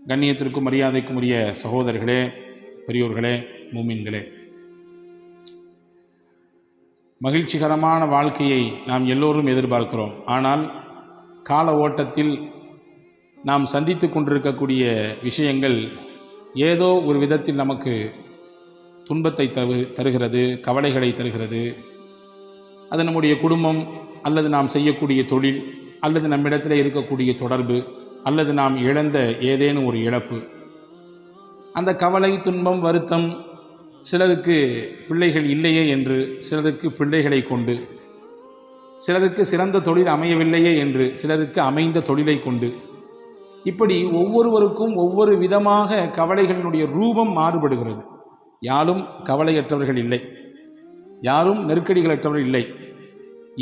கண்ணியத்திற்கும் மரியாதைக்கும் உரிய சகோதரர்களே, பெரியோர்களே, மூமின்களே, மகிழ்ச்சிகரமான வாழ்க்கையை நாம் எல்லோரும் எதிர்பார்க்கிறோம். ஆனால் கால ஓட்டத்தில் நாம் சந்தித்து கொண்டிருக்கக்கூடிய விஷயங்கள் ஏதோ ஒரு விதத்தில் நமக்கு துன்பத்தை தருகிறது, கவலைகளை தருகிறது. அது நம்முடைய குடும்பம், அல்லது நாம் செய்யக்கூடிய தொழில், அல்லது நம்மிடத்தில் இருக்கக்கூடிய தொடர்பு, அல்லது நாம் இழந்த ஏதேனும் ஒரு இழப்பு. அந்த கவலை, துன்பம், வருத்தம், சிலருக்கு பிள்ளைகள் இல்லையே என்று, சிலருக்கு பிள்ளைகளை கொண்டு, சிலருக்கு சிறந்த தொழில் அமையவில்லையே என்று, சிலருக்கு அமைந்த தொழிலை கொண்டு, இப்படி ஒவ்வொருவருக்கும் ஒவ்வொரு விதமாக கவலைகளினுடைய ரூபம் மாறுபடுகிறது. யாரும் கவலையற்றவர்கள் இல்லை, யாரும் நெருக்கடிகளற்றவர்கள் இல்லை.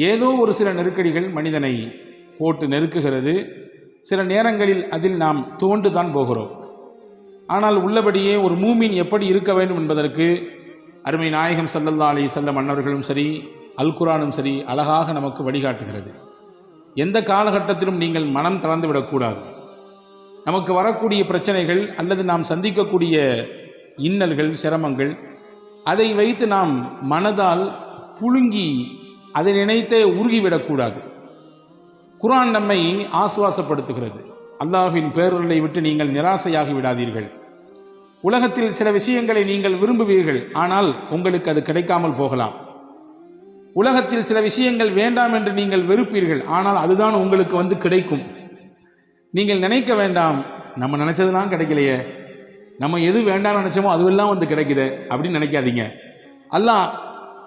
ஏதோ ஒரு சில நெருக்கடிகள் மனிதனை போட்டு நெருக்குகிறது. சில நேரங்களில் அதில் நாம் துவண்டுதான் போகிறோம். ஆனால் உள்ளபடியே ஒரு மூமின் எப்படி இருக்க வேண்டும் என்பதற்கு அருமை நாயகம் ஸல்லல்லாஹு அலைஹி வஸல்லம் அன்னவர்களும் சரி, அல் குர்ஆனும் சரி அழகாக நமக்கு வழிகாட்டுகிறது. எந்த காலகட்டத்திலும் நீங்கள் மனம் தளர்ந்து விடக்கூடாது. நமக்கு வரக்கூடிய பிரச்சனைகள் அல்லது நாம் சந்திக்கக்கூடிய இன்னல்கள், சிரமங்கள், அதை வைத்து நாம் மனதால் புழுங்கி அதை நினைத்தே உருகிவிடக்கூடாது. குர்ஆன் நம்மை ஆசுவாசப்படுத்துகிறது. அல்லாஹ்வின் பேரருளை விட்டு நீங்கள் நிராசையாகி விடாதீர்கள். உலகத்தில் சில விஷயங்களை நீங்கள் விரும்புவீர்கள், ஆனால் உங்களுக்கு அது கிடைக்காமல் போகலாம். உலகத்தில் சில விஷயங்கள் வேண்டாம் என்று நீங்கள் வெறுப்பீர்கள், ஆனால் அதுதான் உங்களுக்கு கிடைக்கும். நீங்கள் நினைக்க வேண்டாம், நம்ம நினைச்சதுலாம் கிடைக்கலையே, நம்ம எது வேண்டாம்னு நினைச்சோமோ அதுவெல்லாம் கிடைக்குது அப்படின்னு நினைக்காதீங்க. அல்லாஹ்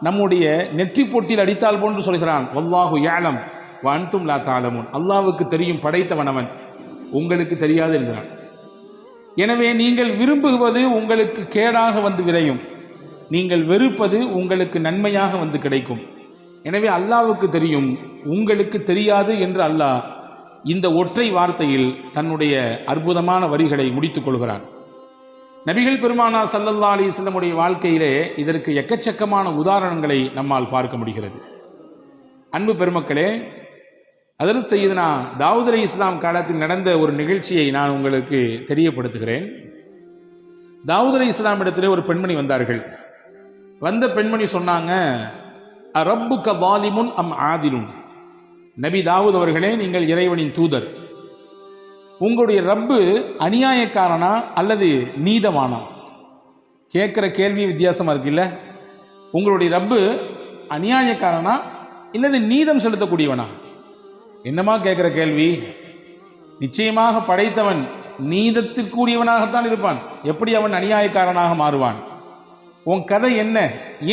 நம்முடைய நெற்றி பொட்டில் அடித்தால் போன்று சொல்கிறான், வல்லாஹு யஅலம் வ அன்தும் லா தஅலமூன். அல்லாஹ்வுக்கு தெரியும், படைத்தவனவன், உங்களுக்கு தெரியாது என்கிறான். எனவே நீங்கள் விரும்புவது உங்களுக்கு கேடாக விரையும், நீங்கள் வெறுப்பது உங்களுக்கு நன்மையாக கிடைக்கும். எனவே அல்லாஹ்வுக்கு தெரியும், உங்களுக்கு தெரியாது என்று அல்லாஹ் இந்த ஒற்றை வார்த்தையில் தன்னுடைய அற்புதமான வரிகளை முடித்துக் கொள்கிறான். நபிகள் பெருமானார் ஸல்லல்லாஹு அலைஹி வஸல்லம் உடைய வாழ்க்கையிலே இதற்கு எக்கச்சக்கமான உதாரணங்களை நம்மால் பார்க்க முடிகிறது. அன்பு பெருமக்களே, ஹஜ்ரத் சய்யிதுனா தாவூத் அலைஹிஸ்ஸலாம் காலத்தில் நடந்த ஒரு நிகழ்ச்சியை நான் உங்களுக்கு தெரியப்படுத்துகிறேன். தாவூத் அலைஹிஸ்ஸலாம் இடத்திலே ஒரு பெண்மணி வந்தார்கள். வந்த பெண்மணி சொன்னாங்க, ரப்புக வாலிமுன் அம் ஆதிலுன். நபி தாவூத் அவர்களே, நீங்கள் இறைவனின் தூதர், உங்களுடைய ரப்பு அநியாயக்காரனா அல்லது நீதமானா? கேட்குற கேள்வி வித்தியாசமாக இருக்குல்ல. உங்களுடைய ரப்பு அநியாயக்காரனா இல்லது நீதம் செலுத்தக்கூடியவனா? என்னமா கேட்குற கேள்வி? நிச்சயமாக படைத்தவன் நீதத்திற்குரியவனாகத்தான் இருப்பான். எப்படி அவன் அநியாயக்காரனாக மாறுவான்? உன் கதை என்ன?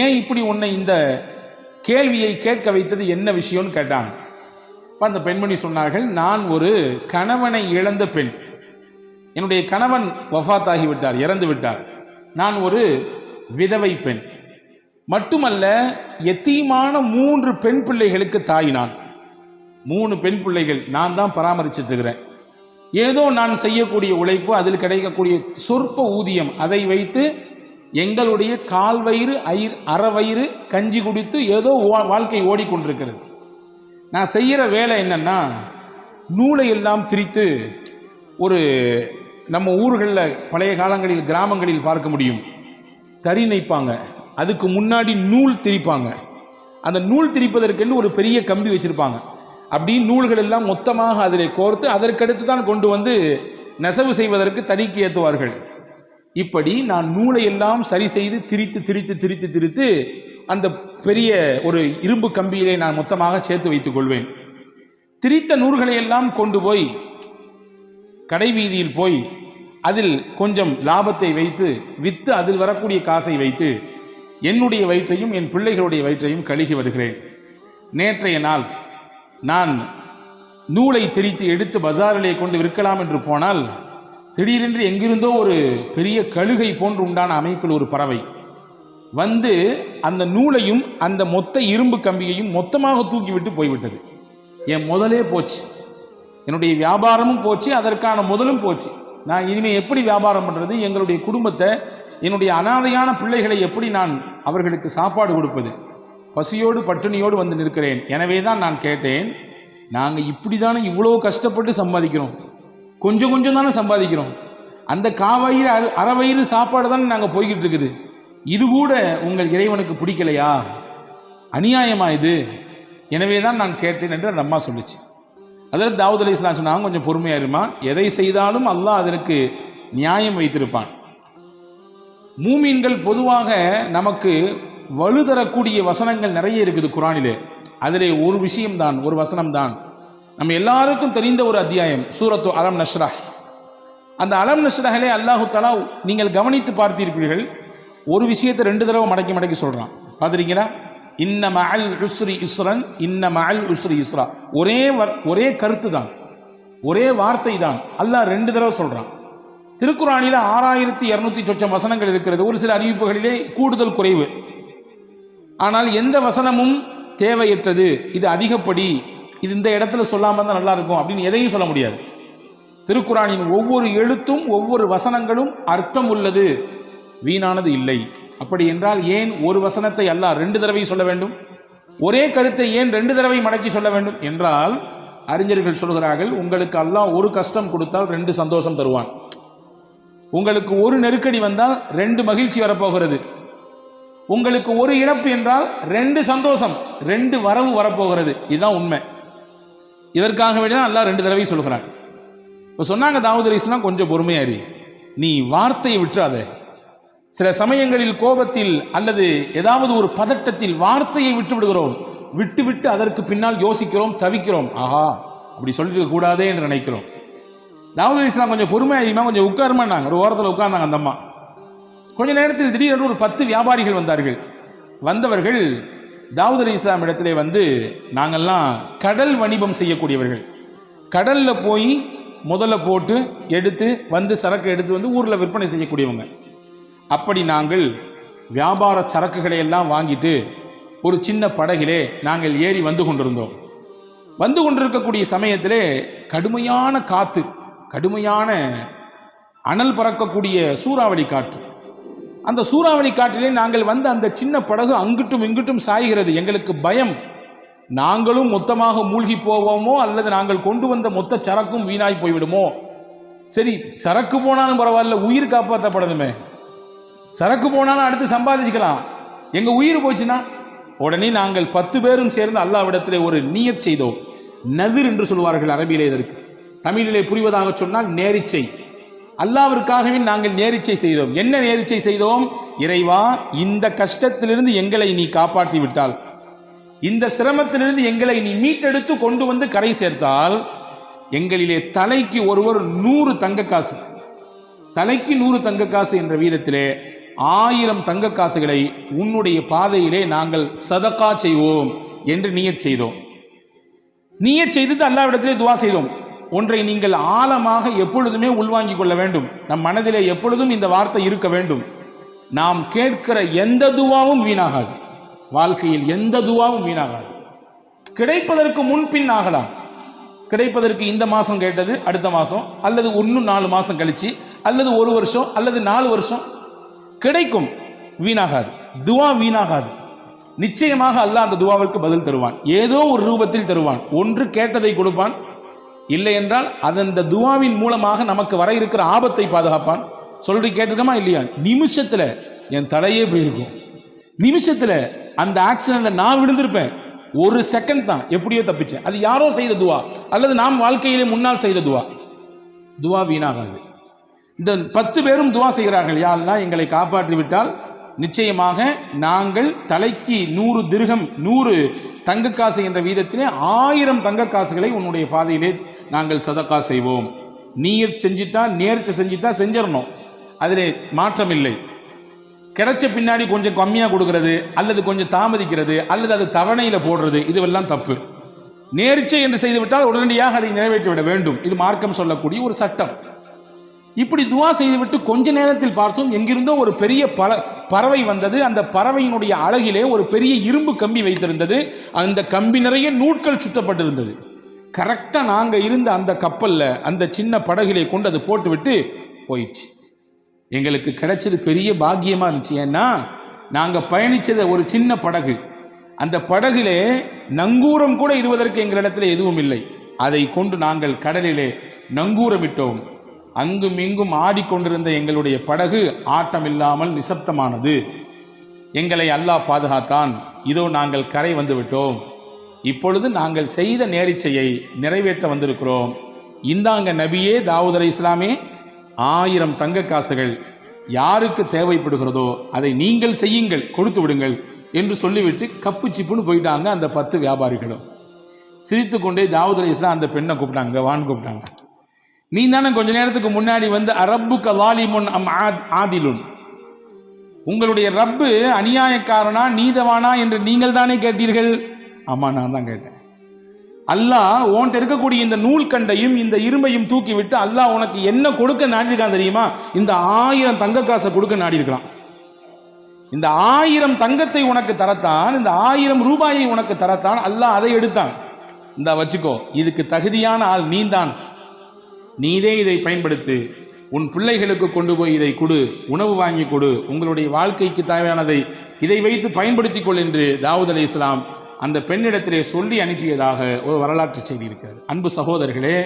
ஏன் இப்படி உன்னை இந்த கேள்வியை கேட்க வைத்தது என்ன விஷயம்னு கேட்டாங்க. அந்த பெண்மணி சொன்னார்கள், நான் ஒரு கணவனை இழந்த பெண். என்னுடைய கணவன் வஃபாத் ஆகிவிட்டார், இறந்து விட்டார். நான் ஒரு விதவை பெண். மட்டுமல்ல, எத்தீமான 3 பெண் பிள்ளைகளுக்கு தாய். நான் 3 பெண் பிள்ளைகள் நான் தான் பராமரிச்சுட்டு இருக்கிறேன். ஏதோ நான் செய்யக்கூடிய உழைப்பு, அதில் கிடைக்கக்கூடிய சொற்ப ஊதியம், அதை வைத்து எங்களுடைய கால்வயிறு அறவயிறு கஞ்சி குடித்து ஏதோ வாழ்க்கை ஓடிக்கொண்டிருக்கிறது. நான் செய்கிற வேலை என்னன்னா, நூலை எல்லாம் திரித்து, ஒரு நம்ம ஊர்களில் பழைய காலங்களில் கிராமங்களில் பார்க்க முடியும், தறி நெய்ப்பாங்க, அதுக்கு முன்னாடி நூல் திரிப்பாங்க. அந்த நூல் திரிப்பதற்கென்று ஒரு பெரிய கம்பி வச்சுருப்பாங்க. அப்படி நூல்கள் எல்லாம் மொத்தமாக அதில் கோர்த்து அதற்கடுத்து தான் கொண்டு நெசவு செய்வதற்கு தறிக்கு ஏற்றுவார்கள். இப்படி நான் நூலை எல்லாம் சரி செய்து திரித்து திரித்து திரித்து திரித்து அந்த பெரிய ஒரு இரும்பு கம்பியிலே நான் மொத்தமாக சேர்த்து வைத்துக் கொள்வேன். திரித்த நூல்களை எல்லாம் கொண்டு போய் கடை வீதியில் போய் அதில் கொஞ்சம் லாபத்தை வைத்து விற்று அதில் வரக்கூடிய காசை வைத்து என்னுடைய வயிற்றையும் என் பிள்ளைகளுடைய வயிற்றையும் கழுகி வருகிறேன். நேற்றைய நாள் நான் நூலை திரித்து எடுத்து பஜாரிலே கொண்டு விற்கலாம் என்று போனால், திடீரென்று எங்கிருந்தோ ஒரு பெரிய கழுகை போன்று உண்டான அமைப்பில் ஒரு பறவை அந்த நூலையும் அந்த மொத்த இரும்பு கம்பியையும் மொத்தமாக தூக்கிவிட்டு போய்விட்டது. என் முதலே போச்சு, என்னுடைய வியாபாரமும் போச்சு, அதற்கான முதலும் போச்சு. நான் இனிமேல் எப்படி வியாபாரம் பண்ணுறது? எங்களுடைய குடும்பத்தை, என்னுடைய அனாதையான பிள்ளைகளை எப்படி நான் அவர்களுக்கு சாப்பாடு கொடுப்பது? பசியோடு பட்டினியோடு நிற்கிறேன். எனவே தான் நான் கேட்டேன், நாங்கள் இப்படி தானே இவ்வளோ கஷ்டப்பட்டு சம்பாதிக்கிறோம், கொஞ்சம் கொஞ்சம் தானே சம்பாதிக்கிறோம், அந்த காவயிறு அறவயிறு சாப்பாடு தான் நாங்கள் போய்கிட்டு இருக்குது. இது கூட உங்கள் இறைவனுக்கு பிடிக்கலையா? அநியாயமா இது? எனவே தான் நான் கேட்டேன் என்று அந்த அம்மா சொல்லிச்சு. அதாவது தாவூத் அலைஹிஸ்ஸலாம் சொன்னாங்க, கொஞ்சம் பொறுமையா இருமா, எதை செய்தாலும் அல்லாஹ் அதற்கு நியாயம் வைத்திருப்பான். மூமீன்கள் பொதுவாக நமக்கு வலுதரக்கூடிய வசனங்கள் நிறைய இருக்குது குர்ஆனிலே. அதிலே ஒரு விஷயம்தான், ஒரு வசனம்தான் நம்ம எல்லாருக்கும் தெரிந்த ஒரு அத்தியாயம், சூரத்து அலம் நஷ்ரஹ். அந்த அலம் நஷ்ரஹிலே அல்லாஹு தஆலா நீங்கள் கவனித்து பார்த்திருப்பீர்கள், ஒரு விஷயத்தை 2 தடவை மடக்கி மடக்கி சொல்றான். பார்த்துருக்கீங்களா? இன்ன மஅல் உஸ்ரி யுஸ்ரன், இன்ன மஅல் உஸ்ரி யுஸ்ரா. ஒரே கருத்து தான், ஒரே வார்த்தை தான், அல்லாஹ் 2 தடவை சொல்றான். திருக்குர்ஆனில் 6200 சொச்சம் வசனங்கள் இருக்கிறது. ஒரு சில அறிவிப்புகளிலே கூடுதல் குறைவு. ஆனால் எந்த வசனமும் தேவையற்றது, இது அதிகப்படி, இது இந்த இடத்துல சொல்லாமல் தான் நல்லா இருக்கும் அப்படின்னு எதையும் சொல்ல முடியாது. திருக்குர்ஆனின் ஒவ்வொரு எழுத்தும் ஒவ்வொரு வசனங்களும் அர்த்தம் உள்ளது, வீணானது இல்லை. அப்படி என்றால் ஏன் ஒரு வசனத்தை அல்லாஹ் 2 தடவை சொல்ல வேண்டும்? ஒரே கருத்தை ஏன் 2 தடவை மடக்கி சொல்ல வேண்டும் என்றால், அறிஞர்கள் சொல்கிறார்கள், உங்களுக்கு அல்லாஹ் ஒரு கஷ்டம் கொடுத்தால் 2 சந்தோஷம் தருவான். உங்களுக்கு ஒரு நெருக்கடி வந்தால் 2 மகிழ்ச்சி வரப்போகிறது. உங்களுக்கு ஒரு இழப்பு என்றால் 2 சந்தோஷம், 2 வரவு வரப்போகிறது. இதுதான் உண்மை. இதற்காக வேண்டிதான் அல்லாஹ் 2 தடவை சொல்கிறான். இப்போ சொன்னாங்க தாவூத் அலைஹிஸ்ஸலாம், கொஞ்சம் பொறுமையாரி, நீ வார்த்தையை விட்டுறாத. சில சமயங்களில் கோபத்தில் அல்லது ஏதாவது ஒரு பதட்டத்தில் வார்த்தையை விட்டு விடுகிறோம், விட்டு அதற்கு பின்னால் யோசிக்கிறோம், தவிக்கிறோம். ஆஹா, அப்படி சொல்லிட்டு கூடாதே என்று நினைக்கிறோம். தாவூத் அலைஹிஸ்ஸலாம் கொஞ்சம் பொறுமையாரிமா, கொஞ்சம் உட்காருமான்னாங்க. ஒரு ஓரத்தில் உட்கார்ந்தாங்க அந்த அம்மா. கொஞ்ச நேரத்தில் திடீரென்று ஒரு 10 வியாபாரிகள் வந்தார்கள். வந்தவர்கள் தாவூத் அலைஹிஸ்ஸலாம் இடத்திலே வந்து, நாங்கள்லாம் கடல் வணிபம் செய்யக்கூடியவர்கள், கடல்ல போய் முதல்ல போட்டு எடுத்து வந்து சரக்கு எடுத்து வந்து ஊரில் விற்பனை செய்யக்கூடியவங்க. அப்படி நாங்கள் வியாபார சரக்குகளை எல்லாம் வாங்கிட்டு ஒரு சின்ன படகிலே நாங்கள் ஏறி வந்து கொண்டிருந்தோம். வந்து கொண்டிருக்கக்கூடிய சமயத்திலே கடுமையான காற்று, கடுமையான அனல் பறக்கக்கூடிய சூறாவளி காற்று. அந்த சூறாவளி காற்றிலே நாங்கள் வந்து அந்த சின்ன படகு அங்கிட்டும் இங்கிட்டும் சாய்கிறது. எங்களுக்கு பயம், நாங்களும் மொத்தமாக மூழ்கி போவோமோ அல்லது நாங்கள் கொண்டு வந்த மொத்த சரக்கும் வீணாய் போய்விடுமோ. சரி, சரக்கு போனாலும் பரவாயில்ல, உயிர் காப்பாற்றப்படணுமே. சரக்கு போனாலும் அடுத்து சம்பாதிச்சுக்கலாம், எங்க உயிர் போச்சுன்னா. உடனே நாங்கள் 10 பேரும் சேர்ந்து அல்லாஹ்விடத்திலே ஒரு நியத் செய்தோம். நதிர் என்று சொல்வார்கள் அரபியிலே. இதற்கு தமிழிலே புரிவதாக சொன்னால் நேரிச்சை. அல்லாஹ்விற்காகவே நாங்கள் நேரிச்சை செய்தோம். என்ன நேரிச்சை செய்தோம்? இறைவா, இந்த கஷ்டத்திலிருந்து எங்களை நீ காப்பாற்றி விட்டால், இந்த சிரமத்திலிருந்து எங்களை நீ மீட்டெடுத்து கொண்டு வந்து கரை சேர்த்தால், எங்களிலே தலைக்கு ஒருவர் 100 தங்க காசு, தலைக்கு 100 தங்க காசு என்ற வீதத்திலே 1000 தங்க காசுகளை உன்னுடைய பாதையிலே நாங்கள் சதகா செய்வோம் என்று நியத் செய்தோம். நியத் செய்து அல்லாஹ்விடத்திலே துவா செய்தோம். ஒன்றை நீங்கள் ஆழமாக எப்பொழுதுமே உள்வாங்கிக் கொள்ள வேண்டும். நம் மனதிலே எப்பொழுதும் இந்த வார்த்தை இருக்க வேண்டும். நாம் கேட்கிற எந்த துவாவும் வீணாகாது. வாழ்க்கையில் எந்த துவாவும் வீணாகாது. கிடைப்பதற்கு முன்பின் ஆகலாம். கிடைப்பதற்கு இந்த மாதம் கேட்டது அடுத்த மாதம், அல்லது இன்னும் 4 மாதம் கழிச்சு, அல்லது 1 வருஷம், அல்லது 4 வருஷம் கிடைக்கும். வீணாகாது, துவா வீணாகாது. நிச்சயமாக அல்லாஹ் அந்த துவாவிற்கு பதில் தருவான். ஏதோ ஒரு ரூபத்தில் தருவான். ஒன்று கேட்டதை கொடுப்பான், இல்லை என்றால் அந்த துவாவின் மூலமாக நமக்கு வர இருக்கிற ஆபத்தை பாதுகாப்பான். சொல்லி கேட்டிருக்கமா இல்லையா? நிமிஷத்தில் என் தலையே போயிருக்கும். நிமிஷத்தில் அந்த ஆக்சிடென்ட்ல நான் விழுந்திருப்பேன். 1 செகண்ட் தான், எப்படியோ தப்பிச்சேன். அது யாரோ செய்த துவா அல்லது நாம் வாழ்க்கையிலே முன்னால் செய்த துவா. துவா வீணாகாது. இந்த 10 பேரும் துவா செய்கிறார்கள், யா அல்லாஹ் எங்களை காப்பாற்றி விட்டால் நிச்சயமாக நாங்கள் தலைக்கு 100 திர்ஹம், 100 தங்க காசு என்ற வீதத்திலே 1000 தங்க காசுகளை உன்னுடைய பாதையிலே நாங்கள் சதகா செய்வோம். நீயத் செஞ்சிட்டா, நேர்ச்சி செஞ்சிட்டா செஞ்சிடணும், அதிலே மாற்றம் இல்லை. கிடைச்ச பின்னாடி கொஞ்சம் கம்மியாக கொடுக்கறது அல்லது கொஞ்சம் தாமதிக்கிறது அல்லது அது தவணையில் போடுறது, இதுவெல்லாம் தப்பு. நேர்ச்சை என்று செய்துவிட்டால் உடனடியாக அதை நிறைவேற்றிவிட வேண்டும். இது மார்க்கம் சொல்லக்கூடிய ஒரு சட்டம். இப்படி துவா செய்துவிட்டு கொஞ்ச நேரத்தில் பார்த்தோம், எங்கிருந்தோ ஒரு பெரிய பறவை வந்தது. அந்த பறவையினுடைய அழகிலே ஒரு பெரிய இரும்பு கம்பி வைத்திருந்தது. அந்த கம்பி நிறைய நூட்கள் சுத்தப்பட்டிருந்தது. கரெக்டாக நாங்கள் இருந்த அந்த கப்பலில், அந்த சின்ன படகிலே கொண்டு அது போட்டுவிட்டு போயிடுச்சு. எங்களுக்கு கிடைச்சது பெரிய பாக்கியமாக இருந்துச்சு. ஏன்னா நாங்கள் பயணித்தது ஒரு சின்ன படகு. அந்த படகிலே நங்கூரம் கூட இடுவதற்கு எங்களிடத்தில் எதுவும் இல்லை. அதை கொண்டு நாங்கள் கடலிலே நங்கூரமிட்டோம். அங்கும் இங்கும் ஆடிக்கொண்டிருந்த எங்களுடைய படகு ஆட்டமில்லாமல் நிசப்தமானது. எங்களை அல்லாஹ் பாதுகாத்தான். இதோ நாங்கள் கரை வந்து விட்டோம். இப்பொழுது நாங்கள் செய்த நேரிச்சையை நிறைவேற்ற வந்திருக்கிறோம். இந்தாங்க நபியே தாவூத் அலைஹிஸ்ஸலாமே, 1000 தங்க காசுகள் யாருக்கு தேவைப்படுகிறதோ அதை நீங்கள் செய்யுங்கள், கொடுத்து விடுங்கள் என்று சொல்லிவிட்டு கப்பு சிப்புன்னு போயிட்டாங்க. அந்த 10 வியாபாரிகளும் சிரித்து கொண்டே தாவூத் அலைஹிஸ்ஸலாம் அந்த பெண்ணை கூப்பிட்டாங்க, வான்னு கூப்பிட்டாங்க. நீ தானே கொஞ்ச நேரத்துக்கு முன்னாடி வந்து அரப்புக்க வாலிமுன் அம் ஆதிலுன், உங்களுடைய ரப்பு அநியாயக்காரனா நீதவானா என்று நீங்கள் தானே கேட்டீர்கள். ஆமா, நான் தான் கேட்டேன். அல்லாஹ் உன்கிட்ட இருக்கக்கூடிய இந்த நூல் கண்டையும் இந்த இரும்பையும் தூக்கி விட்டு அல்லாஹ் உனக்கு என்ன கொடுக்க நாடி இருக்கான் தெரியுமா? இந்த 1000 தங்க காசை கொடுக்க நாடி இருக்கிறான். இந்த 1000 தங்கத்தை உனக்கு தரத்தான், இந்த 1000 ரூபாயை உனக்கு தரத்தான் அல்லாஹ் அதை எடுத்தான். இந்த வச்சுக்கோ, இதுக்கு தகுதியான ஆள் நீதான், நீதே இதை பயன்படுத்து, உன் பிள்ளைகளுக்கு கொண்டு போய் இதை கொடு, உணவு வாங்கி கொடு, உங்களுடைய வாழ்க்கைக்கு தேவையானதை இதை வைத்து பயன்படுத்திக் கொள் என்று தாவூத் அலைஹிஸ்ஸலாம் அந்த பெண்ணிடத்திலே சொல்லி அனுப்பியதாக ஒரு வரலாற்று செய்தி இருக்கிறது. அன்பு சகோதரர்களே,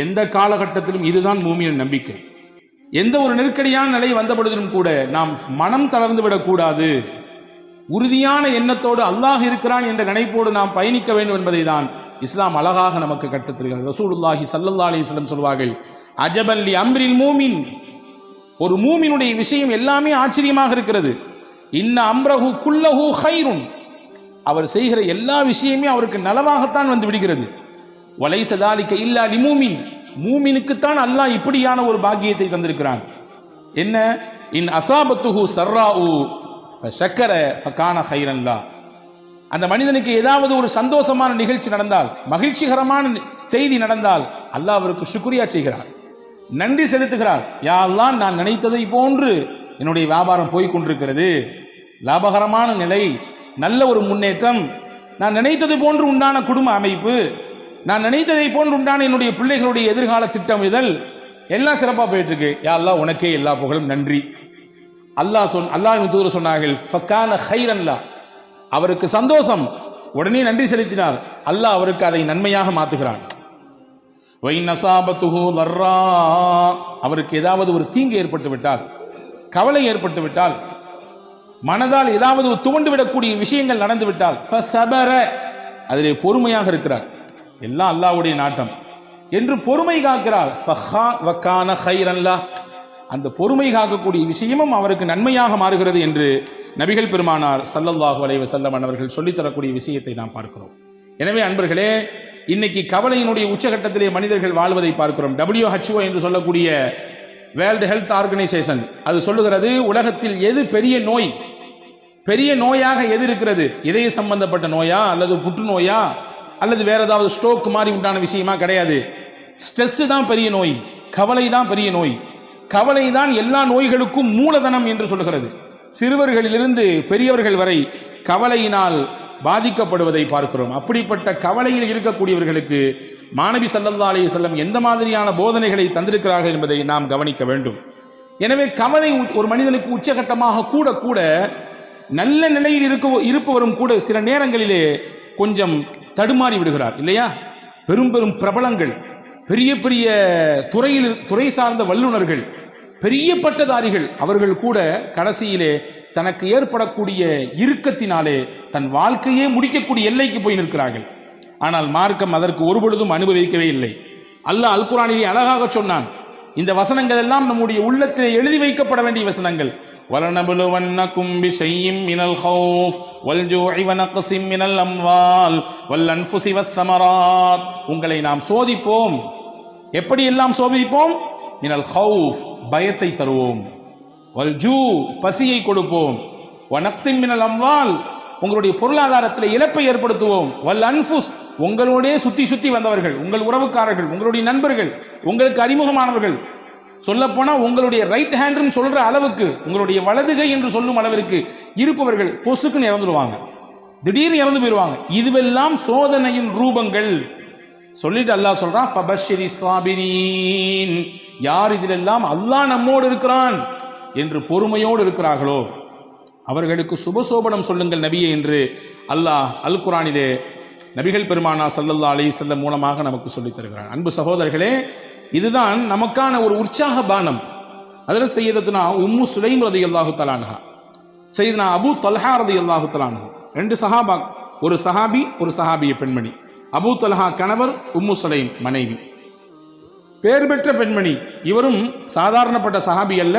எந்த காலகட்டத்திலும் இதுதான் மூமியின் நம்பிக்கை. எந்த ஒரு நெருக்கடியான நிலை வந்த பொழுதிலும் கூட நாம் மனம் தளர்ந்து விடக்கூடாது. உறுதியான எண்ணத்தோடு அல்லாஹ் இருக்கிறான் என்ற நினைப்போடு நாம் பயணிக்க வேண்டும் என்பதை தான் இஸ்லாம் அழகாக நமக்கு கற்றுத்தருகிறது. ரசூலுல்லாஹி ஸல்லல்லாஹு அலைஹி வஸல்லம் சொல்வார்கள், அஜபன் லி அம்ரில் மூமின், ஒரு மூமினுடைய விஷயம் எல்லாமே ஆச்சரியமாக இருக்கிறது. இன்ன அம்ரஹு குல்லஹு கைருன், அவர் செய்கிற எல்லா விஷயமே அவருக்கு நலவாகத்தான் வந்து விடுகிறது. வலைஸ தாலிக இல்லா லிமூமின், மூமினுக்குத்தான் அல்லாஹ் இப்படியான ஒரு பாக்கியத்தை தந்திருக்கிறான். என்ன? இன் அசாபத்துஹு சர்ராஉ ஃபஷக்கர ஃபகான கைரன் லா, அந்த மனிதனுக்கு ஏதாவது ஒரு சந்தோஷமான நிகழ்ச்சி நடந்தால், மகிழ்ச்சிகரமான செய்தி நடந்தால் அல்லாஹ் அவருக்கு சுக்ரியா செய்கிறார், நன்றி செலுத்துகிறார். யா அல்லாஹ், நான் நினைத்ததை போன்று என்னுடைய வியாபாரம் போய் கொண்டிருக்கிறது, லாபகரமான நிலை, நல்ல ஒரு முன்னேற்றம், நான் நினைத்தது போன்று உண்டான குடும்ப அமைப்பு, நான் நினைத்ததை போன்று உண்டான என்னுடைய பிள்ளைகளுடைய எதிர்கால திட்டமிடுதல் எல்லாம் சிறப்பாக போயிட்டு இருக்கு. யா அல்லாஹ், உனக்கே எல்லா புகழும், நன்றி. அல்லாஹ்வின் தூதர் சொன்னார்கள், ஃபகான கைரன் லா, அவருக்கு சந்தோஷம், உடனே நன்றி செலுத்தினார், அல்லாஹ் அவருக்கு அதை நன்மையாக மாற்றுகிறான். வைன் அஸாபத்துஹு லர்ரா, அவருக்கு ஏதாவது ஒரு தீங்கு ஏற்பட்டு விட்டால், கவலை ஏற்பட்டு விட்டால், மனதால் ஏதாவது துவண்டு விடக்கூடிய விஷயங்கள் நடந்து விட்டால், ஃபஸபர, அதிலே பொறுமையாக இருக்கிறார், எல்லாம் அல்லாஹ்வுடைய நாட்டம் என்று பொறுமை காக்கிறார். ஃபகான கைரன் லா, அந்த பொறுமை காக்கக்கூடிய விஷயமும் அவருக்கு நன்மையாக மாறுகிறது என்று நபிகள் பெருமானார் ஸல்லல்லாஹு அலைஹி வஸல்லம் அவர்கள் சொல்லித்தரக்கூடிய விஷயத்தை நாம் பார்க்கிறோம். எனவே அன்பர்களே, இன்னைக்கு கவலையினுடைய உச்சகட்டத்திலே மனிதர்கள் வாழ்வதை பார்க்கிறோம். WHO என்று சொல்லக்கூடிய வேர்ல்டு ஹெல்த் ஆர்கனைசேஷன் அது சொல்லுகிறது, உலகத்தில் எது பெரிய நோய், பெரிய நோயாக எது இருக்கிறது, இதய சம்பந்தப்பட்ட நோயா அல்லது புற்றுநோயா அல்லது வேற ஏதாவது ஸ்ட்ரோக் மாதிரி உண்டான விஷயமா? கிடையாது. ஸ்ட்ரெஸ் தான் பெரிய நோய், கவலை தான் பெரிய நோய். கவலை தான் எல்லா நோய்களுக்கும் மூலதனம் என்று சொல்லுகிறது. சிறுவர்களிலிருந்து பெரியவர்கள் வரை கவலையினால் பாதிக்கப்படுவதை பார்க்கிறோம். அப்படிப்பட்ட கவலையில் இருக்கக்கூடியவர்களுக்கு மாணவி ஸல்லல்லாஹு அலைஹி வஸல்லம் எந்த மாதிரியான போதனைகளை தந்திருக்கிறார்கள் என்பதை நாம் கவனிக்க வேண்டும். எனவே கவலை ஒரு மனிதனுக்கு உச்சகட்டமாக கூட கூட நல்ல நிலையில் இருப்பவரும் கூட சில நேரங்களிலே கொஞ்சம் தடுமாறி விடுகிறார் இல்லையா? பெரும் பெரும் பிரபலங்கள், பெரிய பெரிய துறை சார்ந்த வல்லுநர்கள், பெரிய பட்டதாரிகள், அவர்கள் கூட கடைசியிலே தனக்கு ஏற்படக்கூடிய இறுக்கத்தினாலே தன் வாழ்க்கையே முடிக்கக்கூடிய எல்லைக்கு போய் நிற்கிறார்கள். ஆனால் மார்க்கம் அதற்கு ஒருபொழுதும் அனுபவிக்கவே இல்லை. அல்லாஹ் அல் குர்ஆனிலே அழகாக சொன்னான். இந்த வசனங்கள் எல்லாம் நம்முடைய உள்ளத்திலே எழுதி வைக்கப்பட வேண்டிய வசனங்கள். வலனபுலுவன்னகும் பிஷைஇம் மினல் ஹௌஃப் வல்ஜூஇ வனக்ஸிம் மினல் அம்வால் வல்அன்ஃபுஸி வஸ்ஸமராத், உங்களை நாம் சோதிப்போம். எப்படி எல்லாம் சோதிப்போம்? மினல் ஹௌஃப், பயத்தை தருவோம், வல்ஜூ, பசியை கொடுப்போம், வனக்ஸிம் மினல் அம்வால், உங்களுடைய பொருளாதாரத்தில் இழப்பை ஏற்படுத்துவோம், வல் அன்ஃபுஸ், உங்களோடே சுத்தி சுத்தி வந்தவர்கள், உங்கள் உறவுக்காரர்கள், உங்களுடைய நண்பர்கள், உங்களுக்கு அறிமுகமானவர்கள், சொல்லப்போனா உங்களுடைய ரைட் ஹேண்ட்னு சொல்ற அளவுக்கு, உங்களுடைய வலதுகை என்று சொல்லும் அளவிற்கு இருப்பவர்கள் பொசுக்குன்னு இறந்துடுவாங்க, திடீர்னு இறந்து போயிடுவாங்க. இதுவெல்லாம் சோதனையின் ரூபங்கள். சொல்லிட்டு அல்லாஹ் சொல்றான், ஃபபஷ்ஷிரி ஸாபிரீன், யார் இதிலெல்லாம் அல்லாஹ் நம்மோடு இருக்கிறான் என்று பொறுமையோடு இருக்கிறார்களோ அவர்களுக்கு சுபசோபனம் சொல்லுங்கள் நபியே என்று அல்லாஹ் அல் குர்ஆனிலே நபிகள் பெருமானார் ஸல்லல்லாஹு அலைஹி வஸல்லம் மூலமாக நமக்கு சொல்லித் தருகிறான். அன்பு சகோதரர்களே, இதுதான் நமக்கான ஒரு உற்சாக பானம். அதில் சையதத்துனா உம்மு சுலைம் ரலியல்லாஹு தஆலா அன்ஹா, சையதுனா அபூ தல்ஹா ரலியல்லாஹு தஆலா அன்ஹு, 2 சஹாபா, ஒரு சஹாபி ஒரு சஹாபிய பெண்மணி. அபூ தல்ஹா கணவர், உம்மு சுலைம் மனைவி, பேர் பெற்ற பெண்மணி. இவரும் சாதாரணப்பட்ட சஹாபி அல்ல,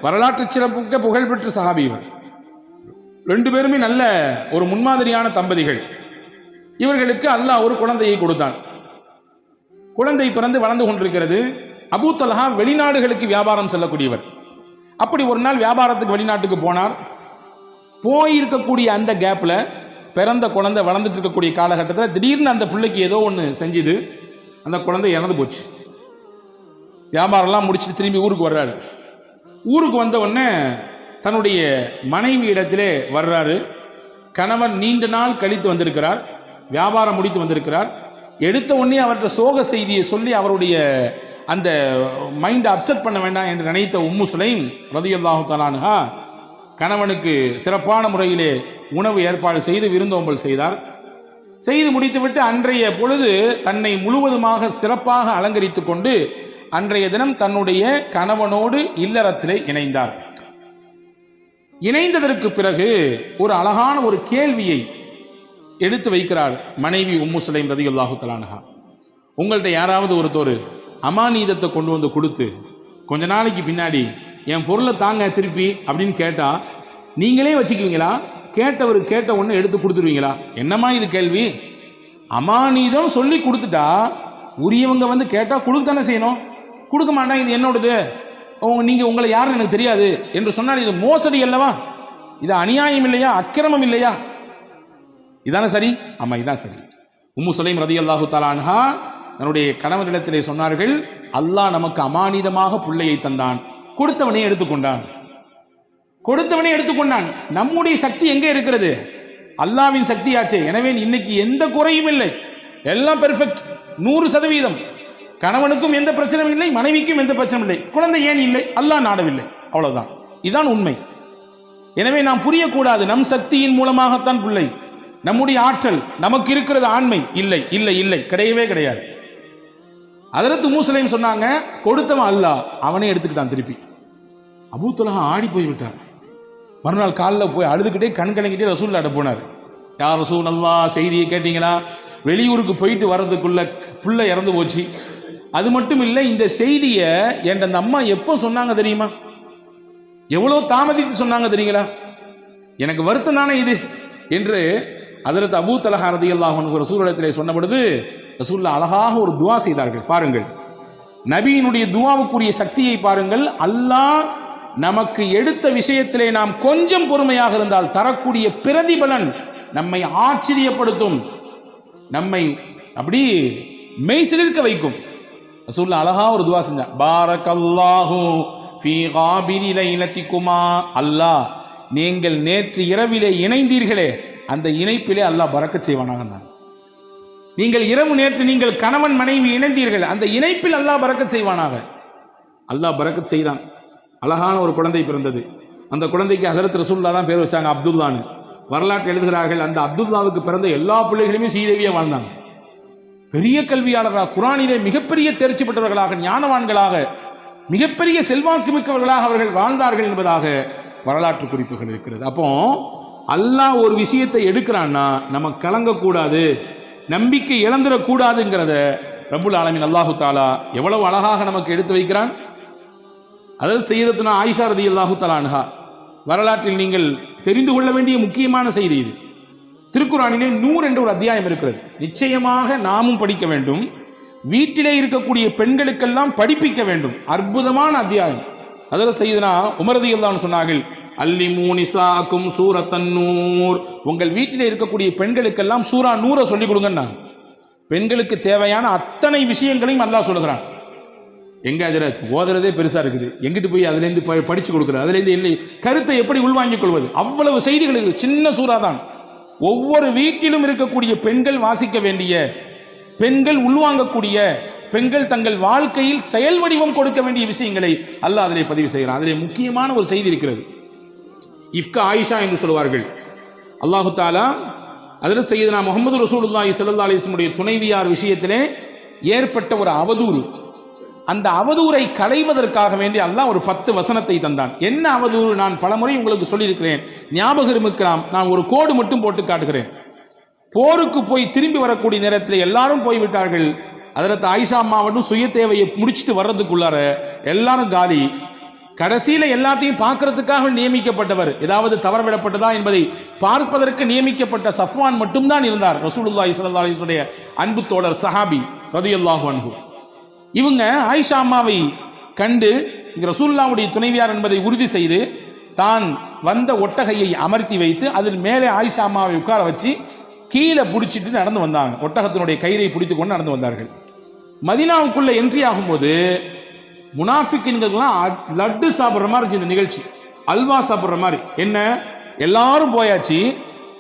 வரலாற்று சிறப்புக்க புகழ்பெற்ற சஹாபி இவர். 2 பேருமே நல்ல ஒரு முன்மாதிரியான தம்பதிகள். இவர்களுக்கு அல்லாஹ் ஒரு குழந்தையை கொடுத்தான். குழந்தை பிறந்து வளர்ந்து கொண்டிருக்கிறது. அபூ தல்ஹா வெளிநாடுகளுக்கு வியாபாரம் செல்லக்கூடியவர். அப்படி ஒரு நாள் வியாபாரத்துக்கு வெளிநாட்டுக்கு போனார். போயிருக்கக்கூடிய அந்த கேப்பில் பிறந்த குழந்தை வளர்ந்துட்டு இருக்கக்கூடிய காலகட்டத்தில் திடீர்னு அந்த பிள்ளைக்கு ஏதோ ஒன்று செஞ்சுது. அந்த குழந்தை இறந்து போச்சு. வியாபாரம்லாம் முடிச்சுட்டு திரும்பி ஊருக்கு வர்றாரு. ஊருக்கு வந்த உடனே தன்னுடைய மனைவி இடத்திலே வர்றாரு. கணவன் நீண்ட நாள் கழித்து வந்திருக்கிறார், வியாபாரம் முடித்து வந்திருக்கிறார். எடுத்த உடனே அவர்கிட்ட சோக செய்தியை சொல்லி அவருடைய அந்த மைண்டை அப்செட் பண்ண வேண்டாம் என்று நினைத்த உம்மு சுலைம் ரலியல்லாஹு தஆலா அன்ஹா கணவனுக்கு சிறப்பான முறையிலே உணவு ஏற்பாடு செய்து விருந்தோம்பல் செய்தார். செய்து முடித்துவிட்டு அன்றைய பொழுது தன்னை முழுவதுமாக சிறப்பாக அலங்கரித்து கொண்டு அன்றைய தினம் தன்னுடைய கணவனோடு இல்லறத்திலே இணைந்தார். இணைந்ததற்கு பிறகு ஒரு அழகான ஒரு கேள்வியை எடுத்து வைக்கிறார் மனைவி உம்மு சுலைம் ரலியல்லாஹு தஆலா அன்ஹா. உங்கள்கிட்ட யாராவது ஒருத்தர் அமானீதத்தை கொண்டு வந்து கொடுத்து கொஞ்ச நாளைக்கு பின்னாடி என் பொருளை தாங்க திருப்பி அப்படின்னு கேட்டால் நீங்களே வச்சுக்குவீங்களா? கேட்டவர் கேட்ட ஒன்று எடுத்து கொடுத்துருவீங்களா? என்னம்மா இது கேள்வி? அமானீதம் சொல்லி கொடுத்துட்டா உரியவங்க வந்து கேட்டால் கொடுக்க தானே செய்யணும். கொடுக்க மாட்டாங்க, இது என்னோடது, நீங்கள் உங்களை யாருன்னு எனக்கு தெரியாது என்று சொன்னால் இது மோசடி அல்லவா? இது அநியாயம் இல்லையா? அக்கிரமம் இல்லையா? இதானே சரி? ஆமாம், இதான் சரி. உம்மு சுலைம் ரலியல்லாஹு தஆலா அன்ஹா தன்னுடைய கணவனிடத்திலே சொன்னார்கள், அல்லாஹ் நமக்கு அமானிதமாக பிள்ளையை தந்தான், கொடுத்தவனே எடுத்துக்கொண்டான். கொடுத்தவனே எடுத்துக்கொண்டான். நம்முடைய சக்தி எங்கே இருக்கிறது? அல்லாவின் சக்தியாச்சே. எனவே இன்னைக்கு எந்த குறையும் இல்லை, எல்லாம் பெர்ஃபெக்ட், 100%. கணவனுக்கும் எந்த பிரச்சனையும் இல்லை, மனைவிக்கும் எந்த பிரச்சனையும் இல்லை. குழந்தை ஏன் இல்லை? அல்லாஹ் நாடவில்லை, அவ்வளவுதான். இதுதான் உண்மை. எனவே நாம் புரியக்கூடாது நம் சக்தியின் மூலமாகத்தான் பிள்ளை, நம்முடைய ஆற்றல், நமக்கு இருக்கிறது ஆண்மை. இல்லை இல்லை இல்லை, கிடையவே கிடையாது. ஹஜ்ரத் உம்மு சுலைம் சொன்னாங்க, கொடுத்தவன் அல்லாஹ், அவனே எடுத்துக்கிட்டான் திருப்பி. அபூ தல்ஹா ஆடி போய் விட்டார். மறுநாள் காலில் போய் அழுதுகிட்டே கண் கலங்கிட்டே ரசூலுல்லாஹ்ட்ட போனார். யார் ரசூலல்லாஹ், செய்தியை கேட்டீங்களா? வெளியூருக்கு போயிட்டு வர்றதுக்குள்ள பிள்ளை இறந்து போச்சு. அது மட்டும் இல்லை, இந்த செய்தியை என் அந்த அம்மா எப்போ சொன்னாங்க தெரியுமா? எவ்வளோ தாமதித்து சொன்னாங்க தெரியுங்களா? எனக்கு வருத்தம் தானே இது என்று ஹஜ்ரத் அபூ தல்ஹா ரலியல்லாஹு அன்ஹு ரசூலுல்லாஹ்விடத்திலே சொன்ன பொழுது ரசூலுல்லாஹ் அழகாக ஒரு துஆ செய்தார்கள். பாருங்கள், நபியினுடைய துஆவுக்குரிய சக்தியை பாருங்கள். அல்லாஹ் நமக்கு எடுத்த விஷயத்திலே நாம் கொஞ்சம் பொறுமையாக இருந்தால் தரக்கூடிய பிரதிபலன் நம்மை ஆச்சரியப்படுத்தும், நம்மை அப்படி மெய்சிலிருக்க வைக்கும். ரசூலுல்லாஹ் அழகா ஒரு துஆ செஞ்சாங்க. பாரக்கல்லாஹு ஃபீ காபிரி லைலத்திகுமா, அல்லாஹ் நீங்கள் நேற்று இரவிலே இணைந்தீர்களே, அந்த இணைப்பிலே அல்லாஹ் பரக்கத் செய்வானாக. நீங்கள் இரவு நேற்று நீங்கள் கணவன் மனைவி இணைந்தீர்கள், அந்த இணைப்பில் அல்லாஹ் பரக்கத் செய்வானாக. அல்லாஹ் பரக்கத் செய்தான். அழகான ஒரு குழந்தை பிறந்தது. அந்த குழந்தைக்கு ஹஜ்ரத் ரசூலுல்லாஹ் தான் பேர் வச்சாங்க, அப்துல்லான்னு. வரலாற்று எழுதுகிறார்கள், அந்த அப்துல்லாவுக்கு பிறந்த எல்லா பிள்ளைகளுமே சீதேவியாக வாழ்ந்தாங்க. பெரிய கல்வியாளராக, குர்ஆனிலே மிகப்பெரிய தேர்ச்சி பெற்றவர்களாக, ஞானவான்களாக, மிகப்பெரிய செல்வாக்கு மிக்கவர்களாக அவர்கள் வாழ்ந்தார்கள் என்பதாக வரலாற்று குறிப்புகள் இருக்கிறது. அப்போ அல்லாஹ் ஒரு விஷயத்தை எடுக்கிறான்னா நம்ம கலங்கக்கூடாது, நம்பிக்கை இழந்துடக்கூடாதுங்கிறத ரப்புல் ஆலமீன் அல்லாஹு தாலா எவ்வளவு அழகாக நமக்கு எடுத்து வைக்கிறான். அதாவது சையதத்துனா ஆயிஷா ரலியல்லாஹு தஆலா அன்ஹா வரலாற்றில் நீங்கள் தெரிந்து கொள்ள வேண்டிய முக்கியமான செய்தி இது. திருக்குர்ஆனிலே நூர் என்ற ஒரு அத்தியாயம் இருக்கிறது. நிச்சயமாக நாமும் படிக்க வேண்டும், வீட்டிலே இருக்கக்கூடிய பெண்களுக்கெல்லாம் படிப்பிக்க வேண்டும். அற்புதமான அத்தியாயம். அதில் சையதுனா உமர் ரலியல்லாஹு அன்ஹு சொன்னார்கள், அல்லிமூ நிசாக்கும் சூரத்தன் நூர், உங்கள் வீட்டிலே இருக்கக்கூடிய பெண்களுக்கெல்லாம் சூரா நூரை சொல்லிக் கொடுங்கன்னா. பெண்களுக்கு தேவையான அத்தனை விஷயங்களையும் அல்லாஹ் சொல்லுகிறான். எங்க ஹஜ்ரத் ஓதுறதே பெருசா இருக்குது, எங்கிட்டு போய் அதுலேருந்து படிச்சு கொடுக்குறது, அதுலேருந்து இல்லை கருத்தை எப்படி உள்வாங்கிக் கொள்வது, அவ்வளவு செய்திகள் இருக்குது. சின்ன சூறா தான். ஒவ்வொரு வீட்டிலும் இருக்கக்கூடிய பெண்கள் வாசிக்க வேண்டிய, பெண்கள் உள்வாங்கக்கூடிய, பெண்கள் தங்கள் வாழ்க்கையில் செயல் வடிவம் கொடுக்க வேண்டிய விஷயங்களை அல்லாஹ் அதிலே பதிவு செய்கிறான். அதிலே முக்கியமான ஒரு செய்தி இருக்கிறது. இஃப்கா ஆயிஷா என்று சொல்வார்கள். அல்லாஹு தாலா அதில் சையதுனா முஹம்மது ரசூலுல்லாஹி ஸல்லல்லாஹு அலைஹி வஸல்லம் துணைவியார் விஷயத்திலே ஏற்பட்ட ஒரு அவதூறு, அந்த அவதூறை களைவதற்காக வேண்டி அல்லாஹ் ஒரு 10 வசனத்தை தந்தான். என்ன அவதூறு? நான் பலமுறை உங்களுக்கு சொல்லியிருக்கிறேன், ஞாபகம் இருக்கலாம். நான் ஒரு கோடு மட்டும் போட்டு காட்டுகிறேன். போருக்கு போய் திரும்பி வரக்கூடிய நேரத்தில் எல்லாரும் போய்விட்டார்கள். ஹஜ்ரத் ஆயிஷா அம்மாவட்டும் சுய தேவையை முடிச்சுட்டு வர்றதுக்குள்ளார எல்லாரும் காலி. கடைசியில எல்லாத்தையும் பார்க்கறதுக்காக நியமிக்கப்பட்டவர், ஏதாவது தவறவிடப்பட்டதா என்பதை பார்ப்பதற்கு நியமிக்கப்பட்ட சஃப்வான் மட்டும்தான் இருந்தார். ரசூலுல்லாஹி ஸல்லல்லாஹு அலைஹி வஸல்லம் அன்பு தோழர் சஹாபி ரலியல்லாஹு அன்ஹு. இவங்க ஆயிஷா அம்மாவை கண்டு ரசூலுல்லாஹ்வுடைய துணைவியார் என்பதை உறுதி செய்து தான் வந்த ஒட்டகையை அமர்த்தி வைத்து அதில் மேலே ஆயிஷா அம்மாவை உட்கார வச்சு கீழே பிடிச்சிட்டு நடந்து வந்தாங்க. ஒட்டகத்தினுடைய கயிறை பிடித்து கொண்டு நடந்து வந்தார்கள். மதீனாவுக்குள்ள என்ட்ரி ஆகும்போது முனாஃபிக்கின்கள்லாம் லட்டு சாப்பிட்ற மாதிரி இருந்துச்சு. இந்த நிகழ்ச்சி அல்வா சாப்பிட்ற மாதிரி. என்ன, எல்லாரும் போயாச்சு,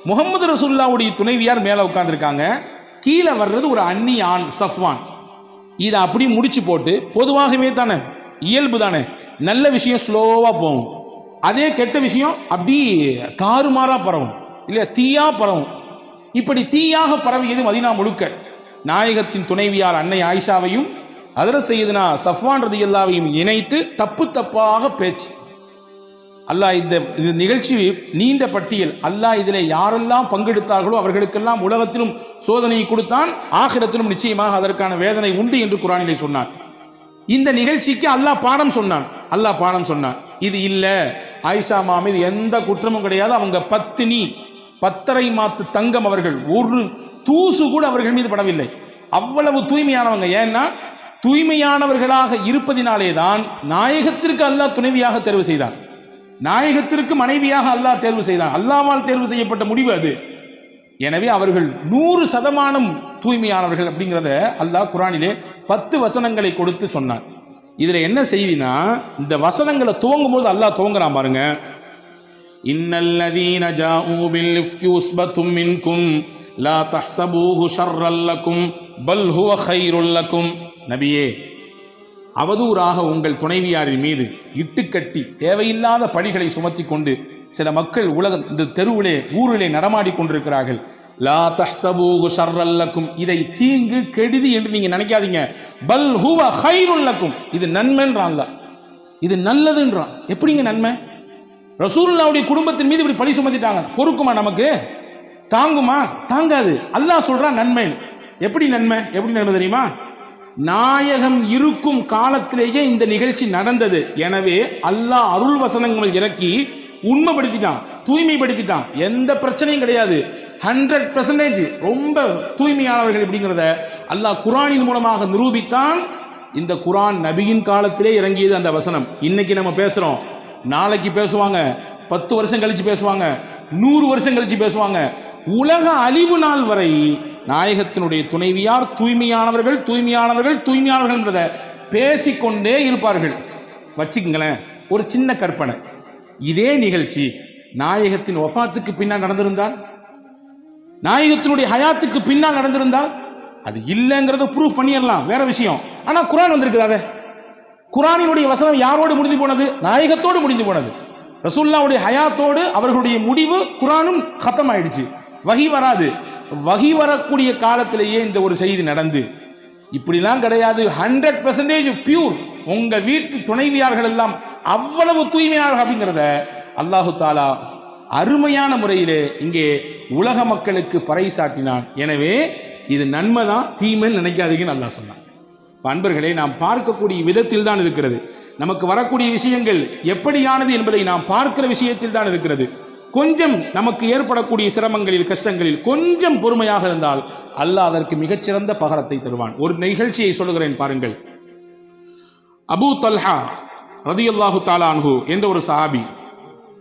முகமது ரசூலுல்லாஹ்வுடைய துணைவியார் மேலே உட்கார்ந்துருக்காங்க, கீழே வர்றது ஒரு அந்நிய ஆண் சஃப்வான். இதை அப்படி முடிச்சு போட்டு, பொதுவாகவே தானே, இயல்பு தானே, நல்ல விஷயம் ஸ்லோவாக போகும், அதே கெட்ட விஷயம் அப்படி தாறுமாறா பரவும் இல்லையா, தீயா பரவும். இப்படி தீயாக பரவியது மதீனா முழுக்க. நாயகத்தின் துணைவியார் அன்னை ஆயிஷாவையும் ஹஜ்ரத் சய்யிதுனா சஃப்வான் ரலியல்லாஹுவையும் இணைத்து தப்பு தப்பாக பேச்சு. அல்லாஹ் இந்த நிகழ்ச்சி நீண்ட பட்டியல். அல்லாஹ் இதில் யாரெல்லாம் பங்கெடுத்தார்களோ அவர்களுக்கெல்லாம் உலகத்திலும் சோதனையை கொடுத்தான், ஆகிரத்திலும் நிச்சயமாக அதற்கான வேதனை உண்டு என்று குர்ஆனிலே சொன்னான். இந்த நிகழ்ச்சிக்கு அல்லாஹ் பாடம் சொன்னான். இது இல்ல, ஆயிஷா அம்மா மீது எந்த குற்றமும் கிடையாது, அவங்க பத்தினி, 10.5 மாத்து தங்கம், அவர்கள் ஒரு தூசு கூட அவர்கள் மீது படவில்லை, அவ்வளவு தூய்மையானவங்க. ஏன்னா தூய்மையானவர்களாக இருப்பதினாலே தான் நாயகத்திற்கு அல்லாஹ் துணைவியாக தேர்வு செய்தான், நாயகத்திற்கு மனைவியாக அல்லாஹ் தேர்வு செய்தான். அல்லாஹ்வால் தேர்வு செய்யப்பட்ட முடிவு அது. எனவே அவர்கள் 100% தூய்மையானவர்கள் அப்படிங்கிறத அல்லாஹ் குர்ஆனிலே 10 வசனங்களை கொடுத்து சொன்னான். இதுல என்ன செய்தினா, இந்த வசனங்களை துவங்கும் போது அல்லாஹ் துவங்குறான் பாருங்க. இன்னல்லதீன ஜாஊ பில் இஃப்கி உஸ்பத்தும் மின்கும் லா தஹ்ஸபூஹு ஷர்ரல் லக்கும் பல் ஹுவ கைருல் லக்கும். நபியே, அவதூறாக உங்கள் துணைவியாரின் மீது இட்டுக்கட்டி தேவையில்லாத பழிகளை சுமத்தி கொண்டு சில மக்கள் இந்த தெருவிலே ஊரிலே நடமாடி கொண்டிருக்கிறார்கள். லா தஹ்ஸபூஹு ஷர்ரல் லக்கும், இதை தீங்கு கெடுதி என்று நீங்க நினைக்காதீங்க. பல் ஹுவ கைருல் லக்கும், இது நன்மைன்றான், இது நல்லதுன்றான். எப்படிங்க நன்மை? ரசூலுல்லாஹ்வுடைய குடும்பத்தின் மீது இப்படி பழி சுமத்திட்டாங்க, பொறுக்குமா? நமக்கு தாங்குமா? தாங்காது. அல்லாஹ் சொல்றான் நன்மை. எப்படி நன்மை தெரியுமா? நாயகம் இருக்கும் காலத்திலேயே இந்த நிகழ்ச்சி நடந்தது. எனவே அல்லாஹ் அருள் வசனங்கள் இறக்கி உண்மைப்படுத்திட்டான், தூய்மைப்படுத்திட்டான். எந்த பிரச்சனையும் கிடையாது, 100% ரொம்ப தூய்மையானவர்கள் அப்படிங்கிறத அல்லாஹ் குர்ஆனின் மூலமாக நிரூபித்தான். இந்த குர்ஆன் நபியின் காலத்திலே இறங்கியது அந்த வசனம். இன்னைக்கு நம்ம பேசுறோம், நாளைக்கு பேசுவாங்க, 10 வருஷம் கழிச்சு பேசுவாங்க, 100 வருஷம் கழிச்சு பேசுவாங்க. உலக அழிவு நாள் வரை நாயகத்தினுடைய துணைவியார் தூய்மையானவர்கள் என்றதை பேசிக்கொண்டே இருப்பார்கள். வச்சுக்கங்களேன், ஒரு சின்ன கற்பனை. இதே நிகழ்ச்சி நாயகத்தின் வஃபாத்துக்கு பின்னால் நடந்திருந்தால், நாயகத்தினுடைய ஹயாத்துக்கு பின்னால் நடந்திருந்தால், அது இல்லைங்கிறத ப்ரூஃப் பண்ணிடலாம், வேற விஷயம். ஆனா குர்ஆன் வந்திருக்குதாவே, குர்ஆனினுடைய வசனம் யாரோடு முடிந்து போனது? நாயகத்தோடு முடிந்து போனது. ரசூலுல்லாஹ்வுடைய ஹயாத்தோடு அவர்களுடைய முடிவு குர்ஆனும் கத்தம் ஆயிடுச்சு. வஹி வராது. வஹி வரக்கூடிய காலத்திலேயே இந்த ஒரு செய்தி நடந்து, இப்படிலாம் கிடையாது, 100% பியூர், உங்க வீட்டு துணைவியார்கள் எல்லாம் அவ்வளவு தூய்மையானவர்கள் அப்படிங்கிறத அல்லாஹு தாலா அருமையான முறையிலே இங்கே உலக மக்களுக்கு பறைசாற்றினான். எனவே இது நன்மைதான், தீமைன்னு நினைக்காதீங்கன்னு அல்லாஹ் சொன்னான். அன்பர்களே, நாம் பார்க்கக்கூடிய விதத்தில் தான் இருக்கிறது. நமக்கு வரக்கூடிய விஷயங்கள் எப்படியானது என்பதை நாம் பார்க்கிற விஷயத்தில் தான் இருக்கிறது. கொஞ்சம் நமக்கு ஏற்படக்கூடிய சிரமங்களில், கஷ்டங்களில் கொஞ்சம் பொறுமையாக இருந்தால் அல்லாஹ் அதற்கு மிகச்சிறந்த பகரத்தை தருவான். ஒரு நிகழ்ச்சியை சொல்லுகிறேன் பாருங்கள். அபூ தல்ஹா ரதியல்லாஹு தஆலா அன்ஹு என்ற ஒரு சஹாபி,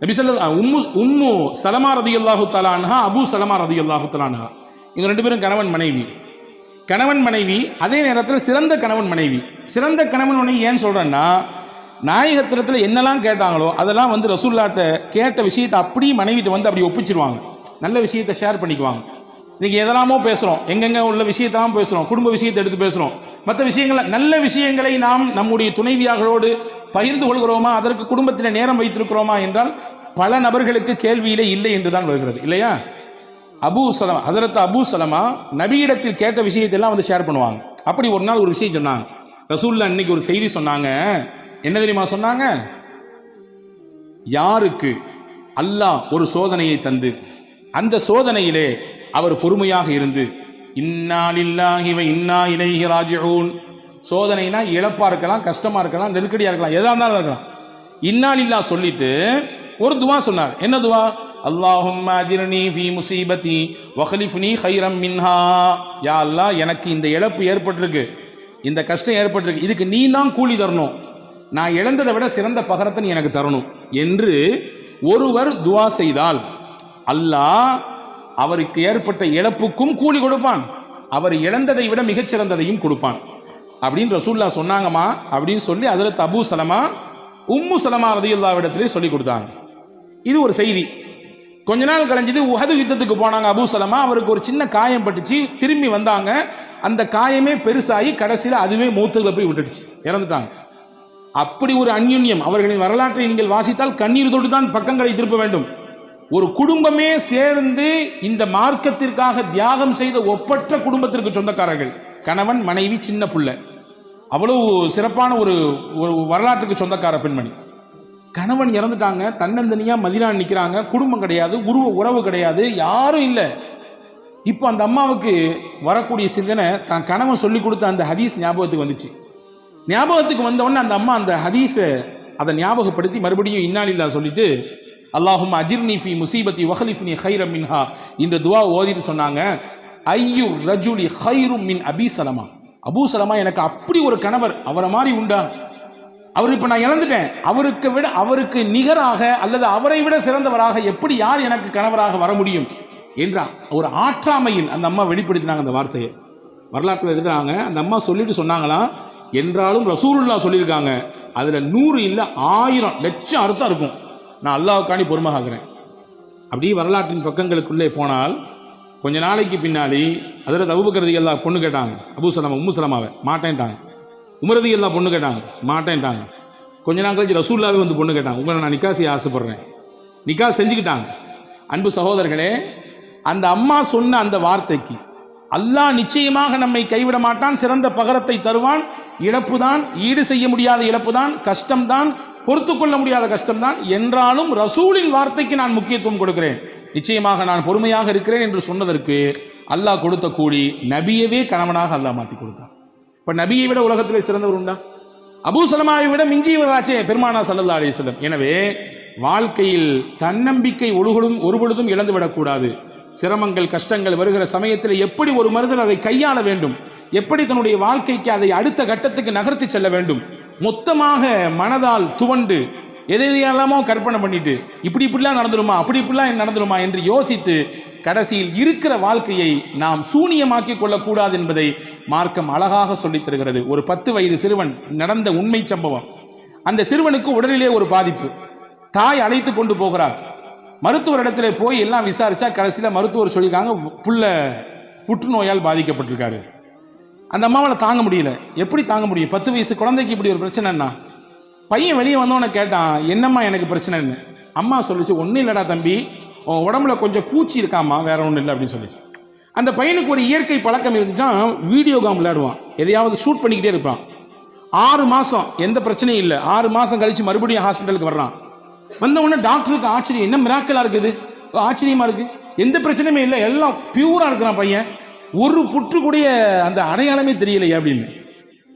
நபி ஸல்லல்லாஹு உம்மு சலமா ரதியல்லாஹு தஆலா அன்ஹா, அபூ சலமா ரதியல்லாஹு தஆலா அன்ஹா, இவங்க 2 பேரும் கணவன் மனைவி. அதே நேரத்தில் சிறந்த கணவன் மனைவி. சிறந்த கணவன் மனைவி ஏன் சொல்றேன்னா, நாயகத்திரத்தில் என்னெல்லாம் கேட்டாங்களோ அதெல்லாம் ரசூலுல்லாஹ்ட்ட கேட்ட விஷயத்தை அப்படியே மனைவிட்டு அப்படி ஒப்பிச்சிருவாங்க. நல்ல விஷயத்தை ஷேர் பண்ணிக்குவாங்க. இன்னைக்கு எதெல்லாமோ பேசுகிறோம், எங்கெங்க உள்ள விஷயத்தெல்லாம் பேசுகிறோம், குடும்ப விஷயத்தை எடுத்து பேசுகிறோம், மற்ற விஷயங்களை, நல்ல விஷயங்களை நாம் நம்முடைய துணைவியார்களோடு பகிர்ந்து கொள்கிறோமா, அதற்கு குடும்பத்தில் நேரம் வைத்திருக்கிறோமா என்றால் பல நபர்களுக்கு கேள்வியிலே இல்லை என்று தான் வருகிறது, இல்லையா? ஹஜரத் அபூ சலமா நபியிடத்தில் கேட்ட விஷயத்தெல்லாம் ஷேர் பண்ணுவாங்க. அப்படி ஒரு நாள் ஒரு விஷயம் சொன்னாங்க. ரசூலுல்லாஹ் இன்னைக்கு ஒரு செய்தி சொன்னாங்க. என்ன தெரியுமா சொன்னாங்க? யாருக்கு அல்லாஹ் ஒரு சோதனையை தந்து அந்த சோதனையிலே அவர் பொறுமையாக இருந்து இன்னா லில்லாஹி வ இன்னா இலைஹி ராஜிஊன், சோதனைனா இழப்பா இருக்கலாம், கஷ்டமா இருக்கலாம், நெருக்கடியா இருக்கலாம், எதா இருந்தாலும் இருக்கலாம், இன்னா லில்லாஹ் சொல்லிட்டு ஒரு துவா சொன்னார். என்ன துவா? அல்லாஹும்ம அஜிர்னி ஃபீ முஸீபதி வக்லிஃப்னி கைரம் மின்ஹா. யா அல்லாஹ், எனக்கு இந்த இழப்பு ஏற்பட்டிருக்கு, இந்த கஷ்டம் ஏற்பட்டிருக்கு, இதுக்கு நீ தான் கூலி தரணும், நான் இழந்ததை விட சிறந்த பகரத்தை நீ எனக்கு தரணும் என்று ஒருவர் துவா செய்தால் அல்லாஹ் அவருக்கு ஏற்பட்ட இழப்புக்கும் கூலி கொடுப்பான், அவர் இழந்ததை விட மிகச்சிறந்ததையும் கொடுப்பான் அப்படின்னு ரசூலுல்லாஹ் சொன்னாங்கம்மா. அப்படின்னு சொல்லி ஹஜ்ரத் அபூ சலமா உம்மு சலமா ரலியல்லாஹு இடத்திலே சொல்லி கொடுத்தாங்க. இது ஒரு செய்தி. கொஞ்ச நாள் கழிஞ்சது உஹது யுத்தத்துக்கு போனாங்க அபூ சலமா. அவருக்கு ஒரு சின்ன காயம் பட்டுச்சு, திரும்பி வந்தாங்க, அந்த காயமே பெருசாகி கடைசியில் அதுவே மௌத்துல போய் விட்டுடுச்சு, இறந்துட்டாங்க. அப்படி ஒரு அந்யுன்யம். அவர்களின் வரலாற்றை நீங்கள் வாசித்தால் கண்ணீர் தொட்டு தான் பக்கங்களை திருப்ப வேண்டும். ஒரு குடும்பமே சேர்ந்து இந்த மார்க்கத்திற்காக தியாகம் செய்த ஒப்பற்ற குடும்பத்திற்கு சொந்தக்காரர்கள், கணவன் மனைவி சின்ன பிள்ளை, அவ்வளவு சிறப்பான ஒரு வரலாற்றுக்கு சொந்தக்கார பெண்மணி. கணவன் இறந்துட்டாங்க, தன்னந்தனியா மதீனா நிற்கிறாங்க, குடும்பம் கிடையாது, உறவு கிடையாது, யாரும் இல்லை. இப்போ அந்த அம்மாவுக்கு வரக்கூடிய சிந்தனை தான் கணவன் சொல்லி கொடுத்த அந்த ஹதீஸ் ஞாபகத்துக்கு வந்துச்சு. ஞாபகத்துக்கு வந்தவொடனே அந்த அம்மா அந்த ஹதீஸை அதை ஞாபகப்படுத்தி மறுபடியும் இன்னா லில்லாஹ் சொல்லிட்டு அல்லாஹும்ம அஜிர்னி ஃபீ முஸீபதி வக்லிஃப்னி கைரம் மின்ஹா இந்த துவா ஓதிட்டு சொன்னாங்க, ஐயு ரஜுலி கைரும் மின் அபீ சலமா. அபூ சலமா எனக்கு அப்படி ஒரு கணவர், அவரை மாதிரி உண்டா? அவர் இப்போ நான் இழந்துட்டேன், அவருக்கு நிகராக அல்லது அவரை விட சிறந்தவராக எப்படி யார் எனக்கு கணவராக வர முடியும் என்ற ஒரு ஆற்றாமையில் அந்த அம்மா வெளிப்படுத்தினாங்க. அந்த வார்த்தையை வரலாற்றில் எழுதுறாங்க. அந்த அம்மா சொல்லிட்டு சொன்னாங்களாம், என்றாலும் ரசூலுல்லாஹ் சொல்லியிருக்காங்க, அதில் 100 இல்லை 1000 லட்சம் அர்த்தம் இருக்கும், நான் அல்லாஹ்வுக்காண்டி பொறுமையாகிறேன். அப்படியே வரலாற்றின் பக்கங்களுக்குள்ளே போனால் கொஞ்ச நாளைக்கு பின்னாடி ஹஜ்ரத் அபூபக்கர் ரலியல்லாஹு பொண்ணு கேட்டாங்க. அபூ சலமா உம்மு சலமாவை மாட்டேன்ட்டாங்க. உமர் ரலியல்லாஹு பொண்ணு கேட்டாங்க, மாட்டேன்ட்டாங்க. கொஞ்ச நாள் கழிச்சு ரசூலுல்லாஹ்வே வந்து பொண்ணு கேட்டாங்க, உங்களை நான் நிக்கா செய்ய ஆசைப்படுறேன். நிக்கா செஞ்சுக்கிட்டாங்க. அன்பு சகோதரர்களே, அந்த அம்மா சொன்ன அந்த வார்த்தைக்கு அல்லாஹ் நிச்சயமாக நம்மை கைவிட மாட்டான், சிறந்த பகரத்தை தருவான். இழப்பு தான், ஈடு செய்ய முடியாத இழப்பு தான், கஷ்டம்தான், பொறுத்து கொள்ள முடியாத கஷ்டம்தான், என்றாலும் ரசூலின் வார்த்தைக்கு நான் முக்கியத்துவம் கொடுக்கிறேன், நிச்சயமாக நான் பொறுமையாக இருக்கிறேன் என்று சொன்னதற்கு அல்லாஹ் கொடுத்த கூலி நபியவே கணவனாக அல்லாஹ் மாற்றி கொடுத்தான். இப்போ நபியை விட உலகத்திலே சிறந்தவர் உண்டா? அபூ சலமாவை விட மிஞ்சியவராச்சே பெருமானா ஸல்லல்லாஹு அலைஹி வஸல்லம். எனவே வாழ்க்கையில் தன்னம்பிக்கை ஒருபொழுதும் இழந்துவிடக்கூடாது. சிரமங்கள் கஷ்டங்கள் வருகிற சமயத்தில் எப்படி ஒரு மனிதன் அதை கையாள வேண்டும், எப்படி தன்னுடைய வாழ்க்கைக்கு அதை அடுத்த கட்டத்துக்கு நகர்த்தி செல்ல வேண்டும், மொத்தமாக மனதால் துவண்டு எதையெல்லாமோ கற்பனை பண்ணிட்டு இப்படிலாம் நடந்துருமா இப்படிலாம் நடந்துருமா என்று யோசித்து கடைசியில் இருக்கிற வாழ்க்கையை நாம் சூனியமாக்கி கொள்ளக்கூடாது என்பதை மார்க்கம் அழகாக சொல்லித் தருகிறது. ஒரு 10 வயது சிறுவன் நடந்த உண்மை சம்பவம். அந்த சிறுவனுக்கு உடலிலே ஒரு பாதிப்பு. தாய் அழைத்து கொண்டு போகிறார். மருத்துவரிடத்தில் போய் எல்லாம் விசாரிச்சா கடைசியில் மருத்துவர் சொல்லியிருக்காங்க, புள்ள புற்றுநோயால் பாதிக்கப்பட்டிருக்காரு. அந்த அம்மாவால் தாங்க முடியல. எப்படி தாங்க முடியும்? 10 வயசு குழந்தைக்கு இப்படி ஒரு பிரச்சனைன்னா. பையன் வெளியே வந்தவனை கேட்டான், என்னம்மா எனக்கு பிரச்சனைன்னு. அம்மா சொல்லிச்சு, ஒன்றும் இல்லைடா தம்பி, உன் உடம்புல கொஞ்சம் பூச்சி இருக்காம்மா, வேற ஒன்றும் இல்லை அப்படின்னு சொல்லிச்சு. அந்த பையனுக்கு ஒரு இயற்கை பழக்கம் இருந்துச்சான், வீடியோ கேம் விளையாடுவான், எதையாவது ஷூட் பண்ணிக்கிட்டே இருப்பான். 6 மாதம் எந்த பிரச்சனையும் இல்லை. 6 மாதம் கழித்து மறுபடியும் ஹாஸ்பிட்டலுக்கு வர்றான். வந்த உடனே டாக்டருக்கு ஆச்சரியம், என்ன மிராக்கலாக இருக்குது, ஆச்சரியமாக இருக்குது, எந்த பிரச்சனையுமே இல்லை, எல்லாம் பியூராக இருக்கிறான் பையன், ஒரு புற்று கூடிய அந்த அடையாளமே தெரியலையே அப்படின்னு.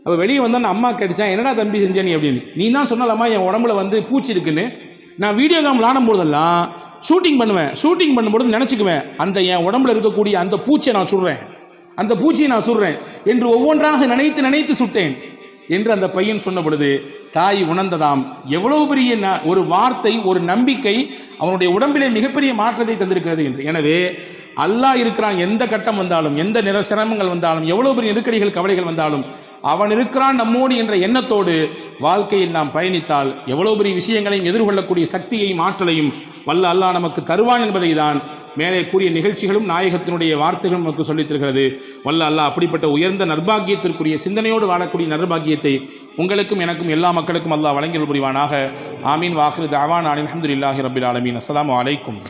அப்போ வெளியே வந்தோன்னு அம்மா கேட்டுச்சான், என்னடா தம்பி செஞ்ச நீ அப்படின்னு. நீ தான் சொன்னாலம்மா என் உடம்புல வந்து பூச்சி இருக்குன்னு. நான் வீடியோ கேம் விளாடும் போதெல்லாம் ஷூட்டிங் பண்ணுவேன், ஷூட்டிங் பண்ணும்போது நினச்சிக்குவேன், அந்த என் உடம்புல இருக்கக்கூடிய அந்த பூச்சியை நான் சுடுறேன், அந்த பூச்சியை நான் சுடுறேன் என்று ஒவ்வொன்றாக நினைத்து சுட்டேன் என்று அந்த பையன் சொன்ன பொழுது தாய் உணர்ந்ததாம், எவ்வளவு பெரிய ஒரு வார்த்தை, ஒரு நம்பிக்கை அவனுடைய உடம்பிலே மிகப்பெரிய மாற்றத்தை தந்திருக்கிறது என்று. எனவே அல்லாஹ் இருக்கிறான், எந்த கட்டம் வந்தாலும், எந்த சிரமங்கள் வந்தாலும், எவ்வளவு பெரிய நெருக்கடிகள் கவலைகள் வந்தாலும் அவன் இருக்கிறான் நம்மோடு என்ற எண்ணத்தோடு வாழ்க்கையில் நாம் பயணித்தால் எவ்வளவு பெரிய விஷயங்களையும் எதிர்கொள்ளக்கூடிய சக்தியையும் ஆற்றலையும் வல்ல அல்லாஹ் நமக்கு தருவான் என்பதை தான் மேலே கூறிய நிகழ்ச்சிகளும் நாயகத்தினுடைய வார்த்தைகளும் நமக்கு சொல்லித் தருகிறது. வல்ல அல்லாஹ் அப்படிப்பட்ட உயர்ந்த நற்பாக்கியத்திற்குரிய சிந்தனையோடு வாழக்கூடிய நற்பாக்கியத்தை உங்களுக்கும் எனக்கும் எல்லா மக்களுக்கும் அல்லாஹ் வழங்கல் புரிவானாக. ஆமீன். வாஹிரு தஅவானா அல்ஹம்துலில்லாஹி ரப்பில் ஆலமீன். அஸ்ஸலாமு அலைக்கும்.